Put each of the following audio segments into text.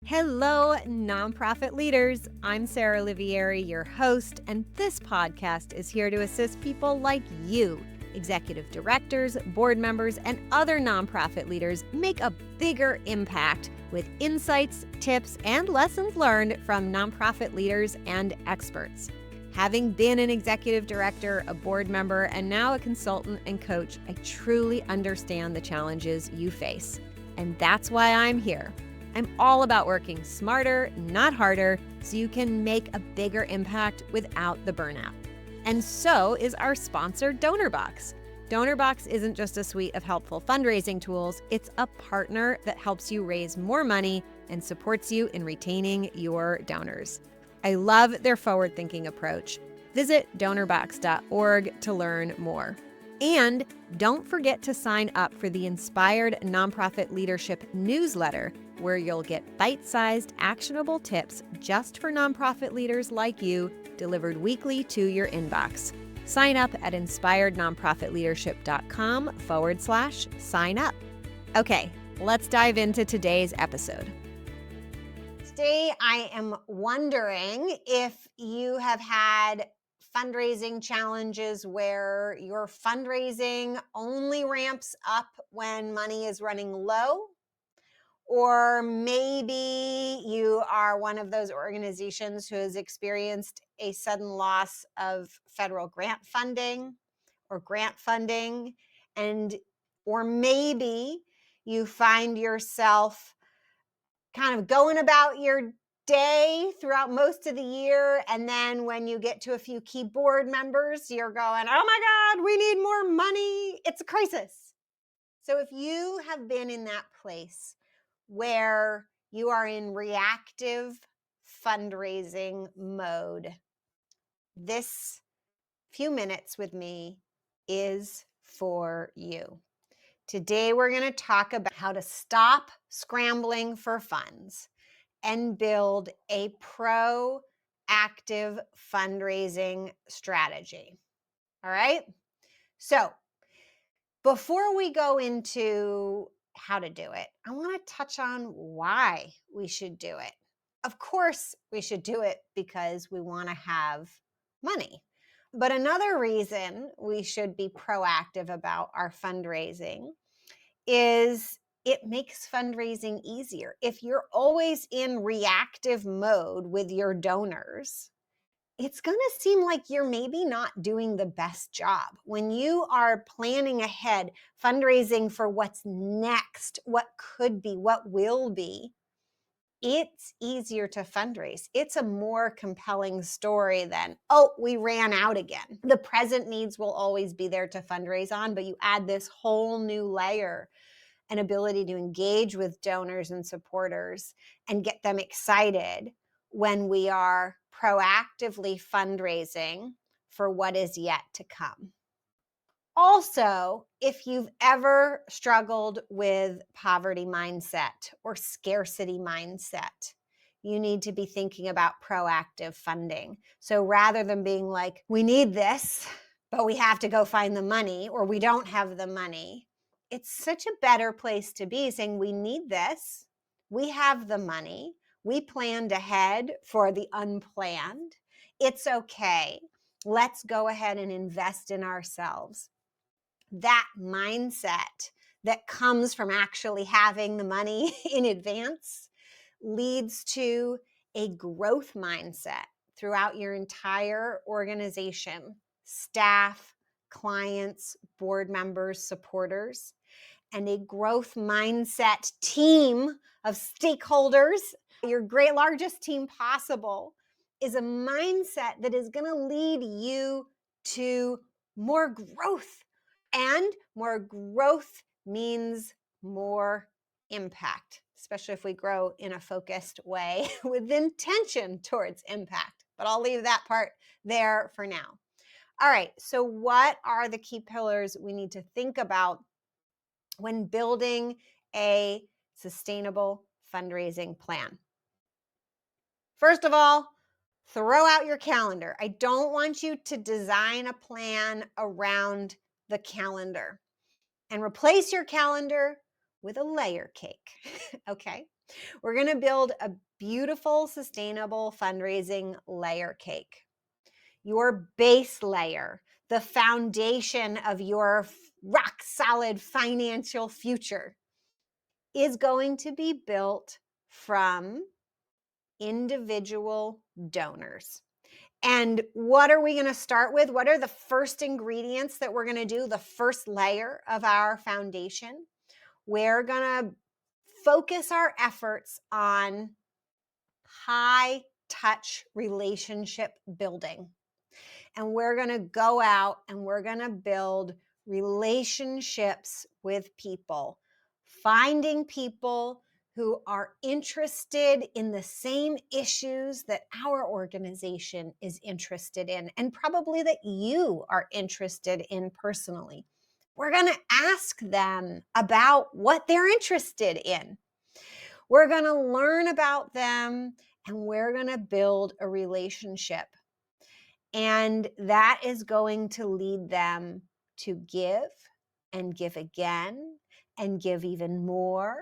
Hello, nonprofit leaders. I'm Sarah Olivieri, your host, and this podcast is here to assist people like you, executive directors, board members, and other nonprofit leaders make a bigger impact with insights, tips, and lessons learned from nonprofit leaders and experts. Having been an executive director, a board member, and now a consultant and coach, I truly understand the challenges you face. And that's why I'm here. I'm all about working smarter, not harder, so you can make a bigger impact without the burnout. And so is our sponsor, DonorBox. DonorBox isn't just a suite of helpful fundraising tools, it's a partner that helps you raise more money and supports you in retaining your donors. I love their forward-thinking approach. Visit donorbox.org to learn more. And don't forget to sign up for the Inspired Nonprofit Leadership newsletter, where you'll get bite-sized, actionable tips just for nonprofit leaders like you, delivered weekly to your inbox. Sign up at inspirednonprofitleadership.com/sign up. Okay, let's dive into today's episode. Today, I am wondering if you have had fundraising challenges where your fundraising only ramps up when money is running low. Or maybe you are one of those organizations who has experienced a sudden loss of federal grant funding, or maybe you find yourself kind of going about your day throughout most of the year, and then when you get to a few key board members, you're going, oh my God, we need more money. It's a crisis. So if you have been in that place where you are in reactive fundraising mode, this few minutes with me is for you. Today, we're going to talk about how to stop scrambling for funds and build a proactive fundraising strategy. All right? So, before we go into how to do it, I want to touch on why we should do it. Of course, we should do it because we want to have money. But another reason we should be proactive about our fundraising is it makes fundraising easier. If you're always in reactive mode with your donors, it's going to seem like you're maybe not doing the best job. When you are planning ahead, fundraising for what's next, what could be, what will be, it's easier to fundraise. It's a more compelling story than, oh, we ran out again. The present needs will always be there to fundraise on, but you add this whole new layer, an ability to engage with donors and supporters and get them excited when we are proactively fundraising for what is yet to come. Also, if you've ever struggled with poverty mindset or scarcity mindset, you need to be thinking about proactive funding. So rather than being like, we need this, but we have to go find the money, or we don't have the money, it's such a better place to be saying, we need this, we have the money, we planned ahead for the unplanned. It's okay. Let's go ahead and invest in ourselves. That mindset that comes from actually having the money in advance leads to a growth mindset throughout your entire organization, staff, clients, board members, supporters, and a growth mindset team of stakeholders. Your great largest team possible is a mindset that is going to lead you to more growth. And more growth means more impact, especially if we grow in a focused way with intention towards impact. But I'll leave that part there for now. All right, so what are the key pillars we need to think about when building a sustainable fundraising plan? First of all, throw out your calendar. I don't want you to design a plan around the calendar, and replace your calendar with a layer cake. Okay. We're going to build a beautiful, sustainable fundraising layer cake. Your base layer, the foundation of your rock solid financial future, is going to be built from individual donors. And what are we going to start with? What are the first ingredients that we're going to do? The first layer of our foundation. We're going to focus our efforts on high touch relationship building. And we're going to go out and we're going to build relationships with people, finding people who are interested in the same issues that our organization is interested in, and probably that you are interested in personally. We're going to ask them about what they're interested in. We're going to learn about them, and we're going to build a relationship. And that is going to lead them to give and give again and give even more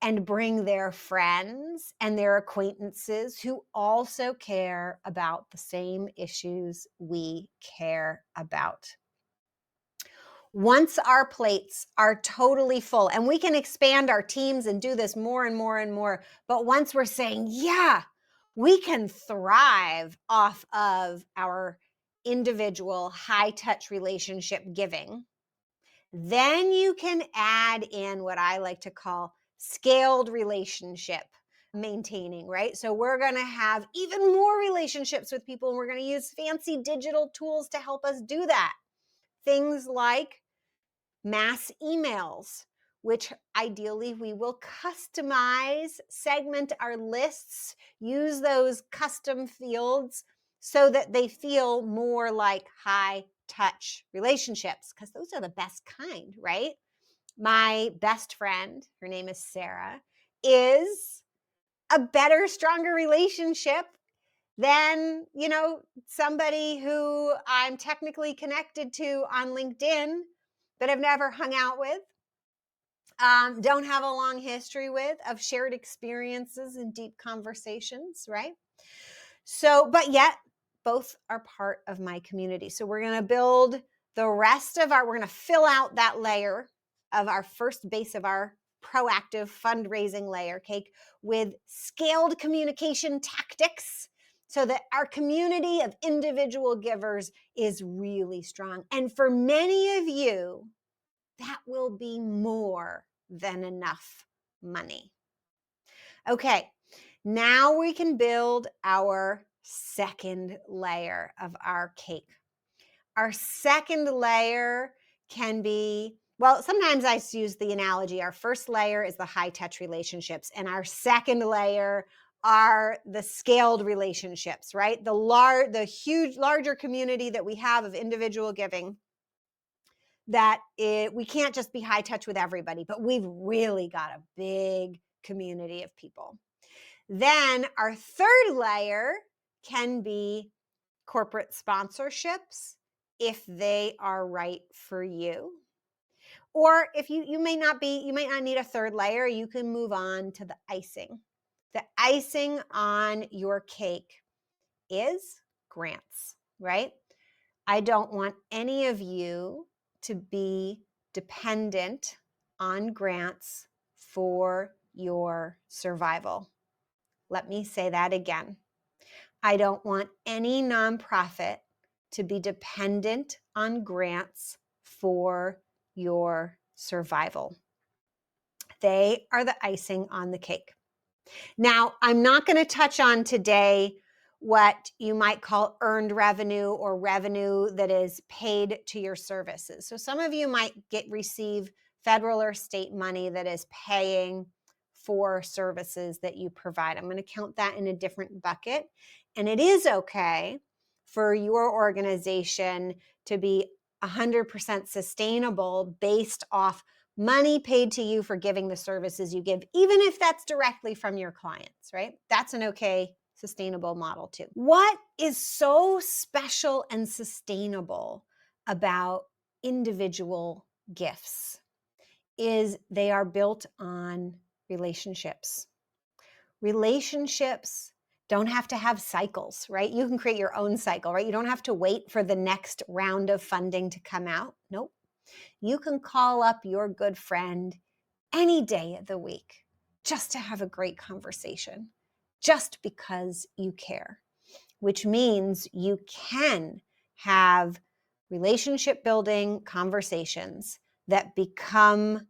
and bring their friends and their acquaintances who also care about the same issues we care about. Once our plates are totally full, and we can expand our teams and do this more and more and more, but once we're saying, yeah, we can thrive off of our individual high touch relationship giving, then you can add in what I like to call scaled relationship maintaining, right? So we're going to have even more relationships with people, and we're going to use fancy digital tools to help us do that. Things like mass emails, which ideally we will customize, segment our lists, use those custom fields so that they feel more like high touch relationships, because those are the best kind, right? My best friend, her name is Sarah, is a better, stronger relationship than, somebody who I'm technically connected to on LinkedIn, but have never hung out with, don't have a long history with, of shared experiences and deep conversations, right? So, but yet both are part of my community. So we're going to build we're going to fill out that layer of our first base of our proactive fundraising layer cake with scaled communication tactics so that our community of individual givers is really strong. And for many of you, that will be more than enough money. Okay, now we can build our second layer of our cake. Our second layer can be, well, sometimes I use the analogy, our first layer is the high touch relationships, and our second layer are the scaled relationships, right? The huge, larger community that we have of individual giving, we can't just be high touch with everybody, but we've really got a big community of people. Then our third layer can be corporate sponsorships if they are right for you. Or if you might not need a third layer, you can move on to the icing. The icing on your cake is grants, right? I don't want any of you to be dependent on grants for your survival. Let me say that again. I don't want any nonprofit to be dependent on grants for your survival. They are the icing on the cake. Now, I'm not going to touch on today what you might call earned revenue or revenue that is paid to your services. So some of you might receive federal or state money that is paying for services that you provide. I'm going to count that in a different bucket. And it is okay for your organization to be 100% sustainable based off money paid to you for giving the services you give, even if that's directly from your clients, right? That's an okay, sustainable model too. What is so special and sustainable about individual gifts is they are built on relationships. Relationships don't have to have cycles, right? You can create your own cycle, right? You don't have to wait for the next round of funding to come out. Nope. You can call up your good friend any day of the week just to have a great conversation, just because you care, which means you can have relationship building conversations that become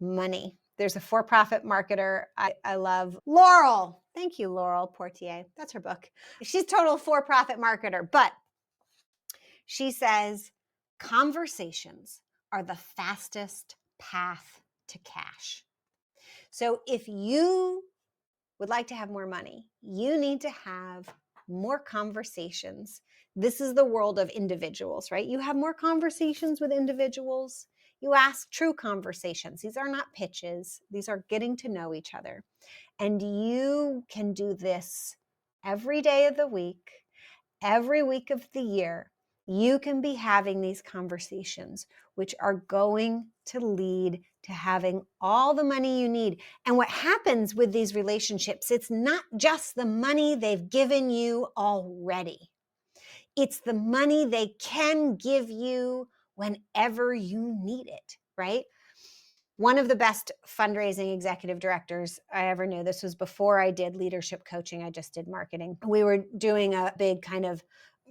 money. There's a for-profit marketer I love, Laurel. Thank you, Laurel Portier. That's her book. She's a total for-profit marketer, but she says conversations are the fastest path to cash. So if you would like to have more money, you need to have more conversations. This is the world of individuals, right? You have more conversations with individuals. You ask true conversations. These are not pitches. These are getting to know each other. And you can do this every day of the week, every week of the year. You can be having these conversations, which are going to lead to having all the money you need. And what happens with these relationships, it's not just the money they've given you already. It's the money they can give you whenever you need it, right? One of the best fundraising executive directors I ever knew, this was before I did leadership coaching, I just did marketing. We were doing a big kind of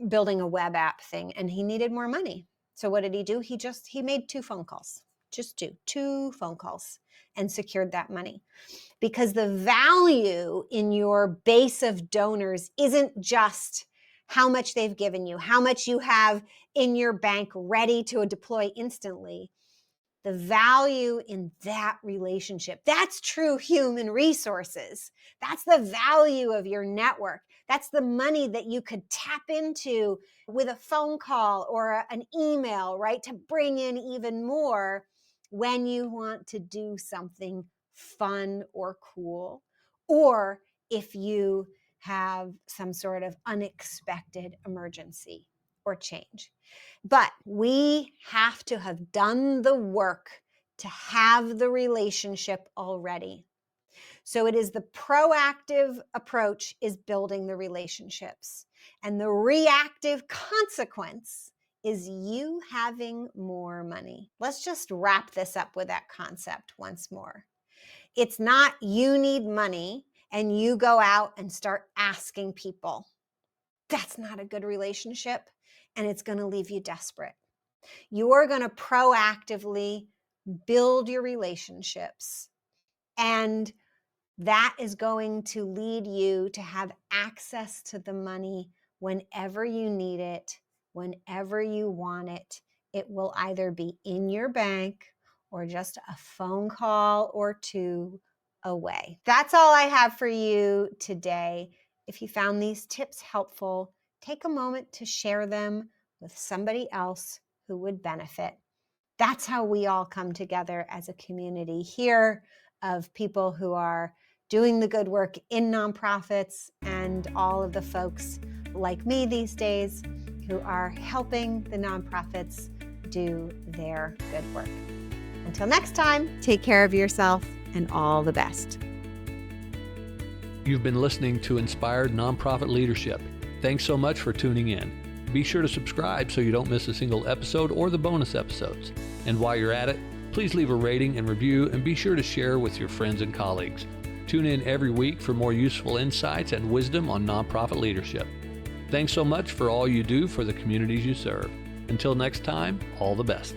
building a web app thing, and he needed more money. So what did he do? He made 2 phone calls, just two phone calls, and secured that money. Because the value in your base of donors isn't just how much they've given you, how much you have in your bank ready to deploy instantly. The value in that relationship, that's true human resources. That's the value of your network. That's the money that you could tap into with a phone call or an email, right? To bring in even more when you want to do something fun or cool, or if you have some sort of unexpected emergency or change. But we have to have done the work to have the relationship already. So it is the proactive approach is building the relationships. And the reactive consequence is you having more money. Let's just wrap this up with that concept once more. It's not you need money and you go out and start asking people. That's not a good relationship, and it's going to leave you desperate. You're going to proactively build your relationships, and that is going to lead you to have access to the money whenever you need it, whenever you want it. It will either be in your bank or just a phone call or 2 away. That's all I have for you today. If you found these tips helpful, take a moment to share them with somebody else who would benefit. That's how we all come together as a community here of people who are doing the good work in nonprofits and all of the folks like me these days who are helping the nonprofits do their good work. Until next time, take care of yourself and all the best. You've been listening to Inspired Nonprofit Leadership. Thanks so much for tuning in. Be sure to subscribe so you don't miss a single episode or the bonus episodes. And while you're at it, please leave a rating and review and be sure to share with your friends and colleagues. Tune in every week for more useful insights and wisdom on nonprofit leadership. Thanks so much for all you do for the communities you serve. Until next time, all the best.